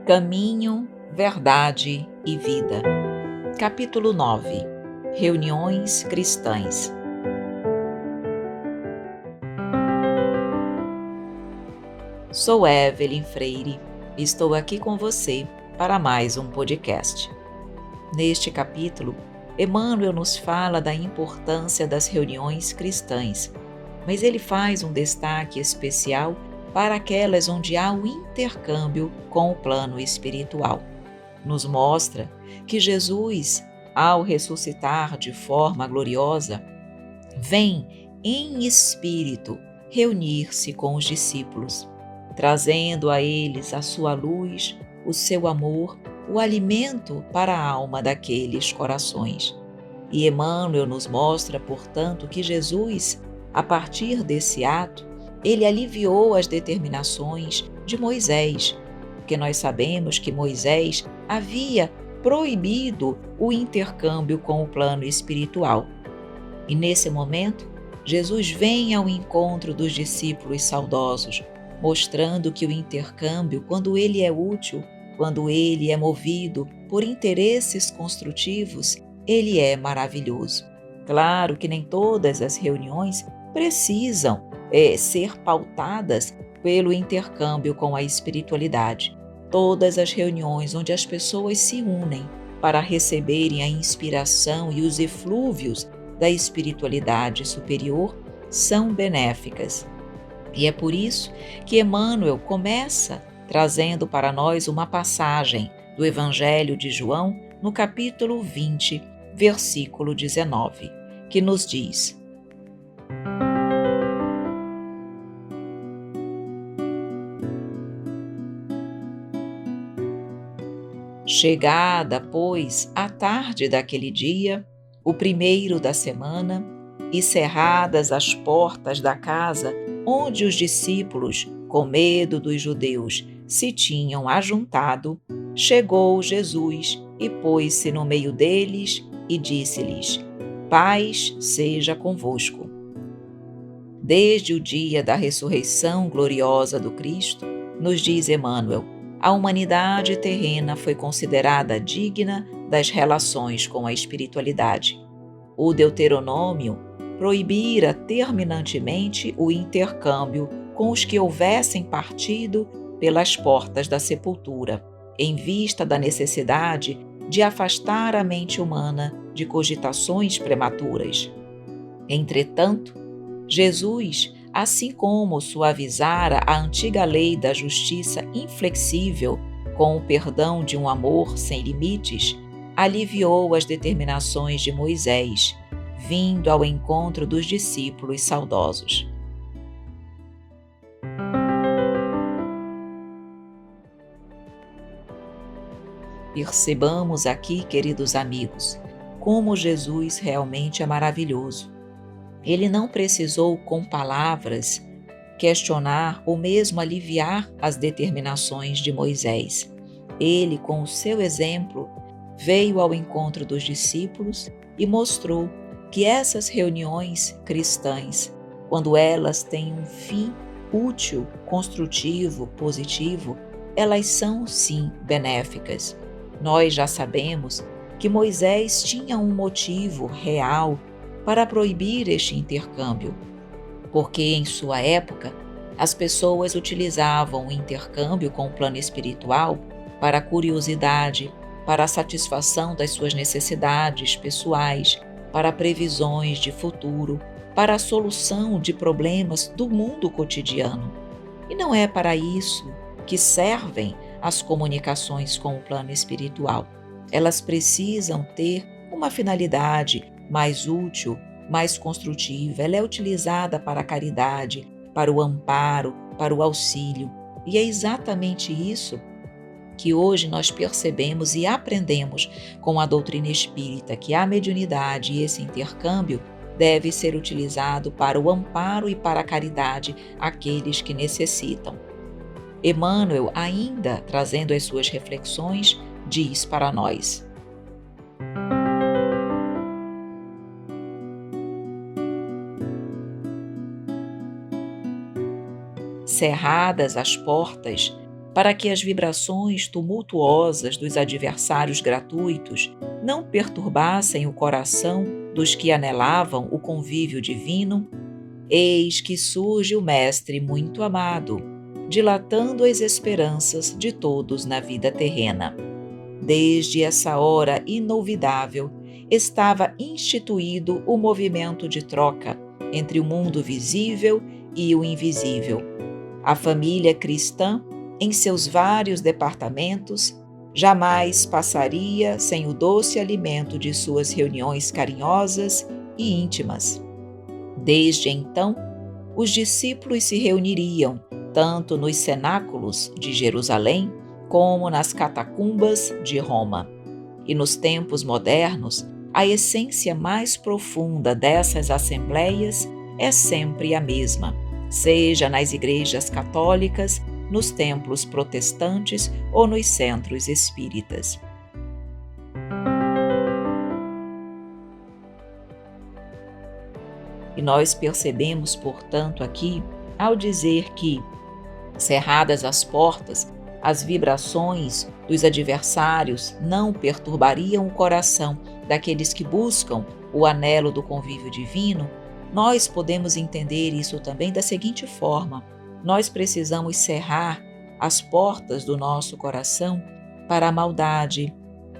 Caminho, Verdade e Vida. Capítulo 9. Reuniões cristãs. Sou Evelyn Freire e estou aqui com você para mais um podcast. Neste capítulo, Emmanuel nos fala da importância das reuniões cristãs, mas ele faz um destaque especial para aquelas onde há o intercâmbio com o plano espiritual. Nos mostra que Jesus, ao ressuscitar de forma gloriosa, vem em espírito reunir-se com os discípulos, trazendo a eles a sua luz, o seu amor, o alimento para a alma daqueles corações. E Emmanuel nos mostra, portanto, que Jesus, a partir desse ato, ele aliviou as determinações de Moisés, porque nós sabemos que Moisés havia proibido o intercâmbio com o plano espiritual. E nesse momento, Jesus vem ao encontro dos discípulos saudosos, mostrando que o intercâmbio, quando ele é útil, quando ele é movido por interesses construtivos, ele é maravilhoso. Claro que nem todas as reuniões precisam ser pautadas pelo intercâmbio com a espiritualidade. Todas as reuniões onde as pessoas se unem para receberem a inspiração e os eflúvios da espiritualidade superior são benéficas. E é por isso que Emmanuel começa trazendo para nós uma passagem do Evangelho de João, no capítulo 20, versículo 19, que nos diz: Chegada, pois, a tarde daquele dia, o primeiro da semana, e cerradas as portas da casa onde os discípulos, com medo dos judeus, se tinham ajuntado, chegou Jesus e pôs-se no meio deles e disse-lhes: Paz seja convosco. Desde o dia da ressurreição gloriosa do Cristo, nos diz Emmanuel, a humanidade terrena foi considerada digna das relações com a espiritualidade. O Deuteronômio proibira terminantemente o intercâmbio com os que houvessem partido pelas portas da sepultura, em vista da necessidade de afastar a mente humana de cogitações prematuras. Entretanto, Jesus, assim como suavizara a antiga lei da justiça inflexível com o perdão de um amor sem limites, aliviou as determinações de Moisés, vindo ao encontro dos discípulos saudosos. Percebamos aqui, queridos amigos, como Jesus realmente é maravilhoso. Ele não precisou, com palavras, questionar ou mesmo aliviar as determinações de Moisés. Ele, com o seu exemplo, veio ao encontro dos discípulos e mostrou que essas reuniões cristãs, quando elas têm um fim útil, construtivo, positivo, elas são sim benéficas. Nós já sabemos que Moisés tinha um motivo real para proibir este intercâmbio, porque em sua época as pessoas utilizavam o intercâmbio com o plano espiritual para curiosidade, para a satisfação das suas necessidades pessoais, para previsões de futuro, para a solução de problemas do mundo cotidiano. E não é para isso que servem as comunicações com o plano espiritual. Elas precisam ter uma finalidade mais útil, mais construtiva. Ela é utilizada para a caridade, para o amparo, para o auxílio. E é exatamente isso que hoje nós percebemos e aprendemos com a doutrina espírita, que a mediunidade e esse intercâmbio deve ser utilizado para o amparo e para a caridade àqueles que necessitam. Emmanuel, ainda trazendo as suas reflexões, diz para nós: Cerradas as portas, para que as vibrações tumultuosas dos adversários gratuitos não perturbassem o coração dos que anelavam o convívio divino, eis que surge o Mestre muito amado, dilatando as esperanças de todos na vida terrena. Desde essa hora inolvidável, estava instituído o movimento de troca entre o mundo visível e o invisível. A família cristã, em seus vários departamentos, jamais passaria sem o doce alimento de suas reuniões carinhosas e íntimas. Desde então, os discípulos se reuniriam tanto nos cenáculos de Jerusalém como nas catacumbas de Roma. E nos tempos modernos, a essência mais profunda dessas assembleias é sempre a mesma, seja nas igrejas católicas, nos templos protestantes ou nos centros espíritas. E nós percebemos, portanto, aqui, ao dizer que, cerradas as portas, as vibrações dos adversários não perturbariam o coração daqueles que buscam o anelo do convívio divino, nós podemos entender isso também da seguinte forma: nós precisamos cerrar as portas do nosso coração para a maldade,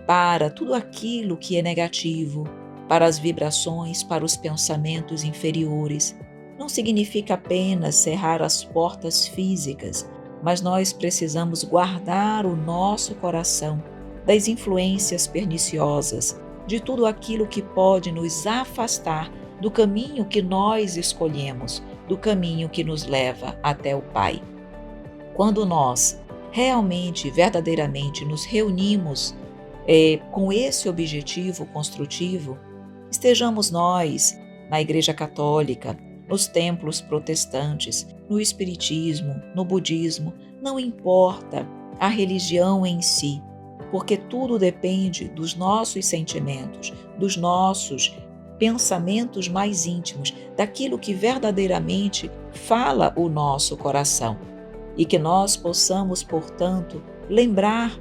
para tudo aquilo que é negativo, para as vibrações, para os pensamentos inferiores. Não significa apenas cerrar as portas físicas, mas nós precisamos guardar o nosso coração das influências perniciosas, de tudo aquilo que pode nos afastar do caminho que nós escolhemos, do caminho que nos leva até o Pai. Quando nós realmente, verdadeiramente nos reunimos com esse objetivo construtivo, estejamos nós na Igreja Católica, nos templos protestantes, no Espiritismo, no Budismo, não importa a religião em si, porque tudo depende dos nossos sentimentos, dos nossos pensamentos mais íntimos, daquilo que verdadeiramente fala o nosso coração. E que nós possamos, portanto, lembrar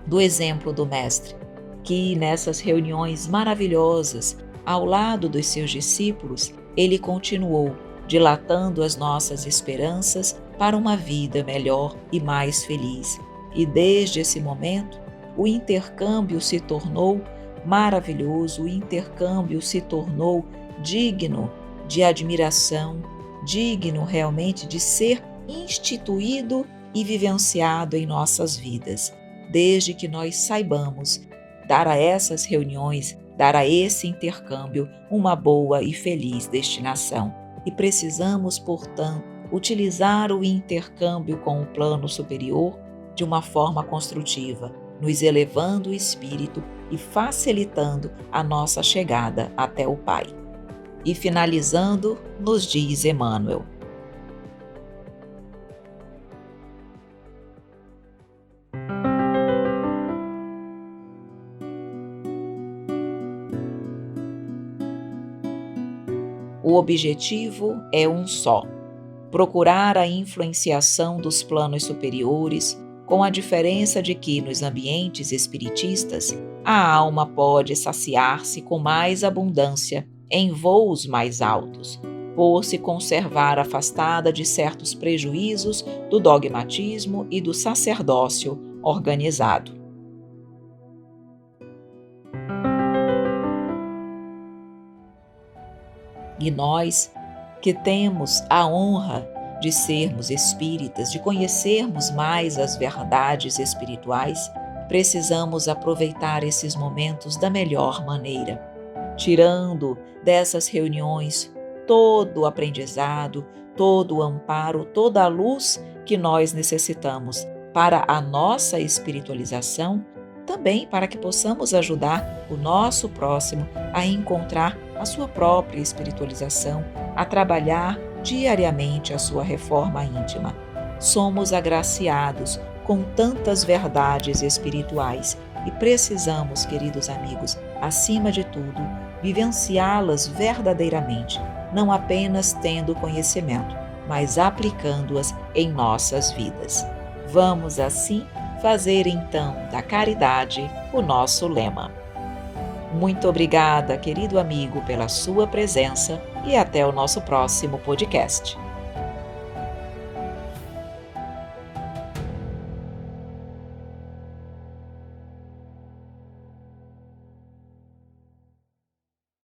do exemplo do Mestre, que nessas reuniões maravilhosas, ao lado dos seus discípulos, ele continuou dilatando as nossas esperanças para uma vida melhor e mais feliz. E desde esse momento, o intercâmbio se tornou maravilhoso, o intercâmbio se tornou digno de admiração, digno realmente de ser instituído e vivenciado em nossas vidas, desde que nós saibamos dar a essas reuniões, dar a esse intercâmbio uma boa e feliz destinação. E precisamos, portanto, utilizar o intercâmbio com o plano superior de uma forma construtiva, nos elevando o espírito e facilitando a nossa chegada até o Pai. E finalizando, nos diz Emmanuel: o objetivo é um só: procurar a influenciação dos planos superiores, com a diferença de que nos ambientes espiritistas a alma pode saciar-se com mais abundância em voos mais altos, por se conservar afastada de certos prejuízos do dogmatismo e do sacerdócio organizado. E nós, que temos a honra de sermos espíritas, de conhecermos mais as verdades espirituais, precisamos aproveitar esses momentos da melhor maneira, tirando dessas reuniões todo o aprendizado, todo o amparo, toda a luz que nós necessitamos para a nossa espiritualização, também para que possamos ajudar o nosso próximo a encontrar a sua própria espiritualização, a trabalhar diariamente a sua reforma íntima. Somos agraciados com tantas verdades espirituais e precisamos, queridos amigos, acima de tudo, vivenciá-las verdadeiramente, não apenas tendo conhecimento, mas aplicando-as em nossas vidas. Vamos, assim, fazer então da caridade o nosso lema. Muito obrigada, querido amigo, pela sua presença e até o nosso próximo podcast.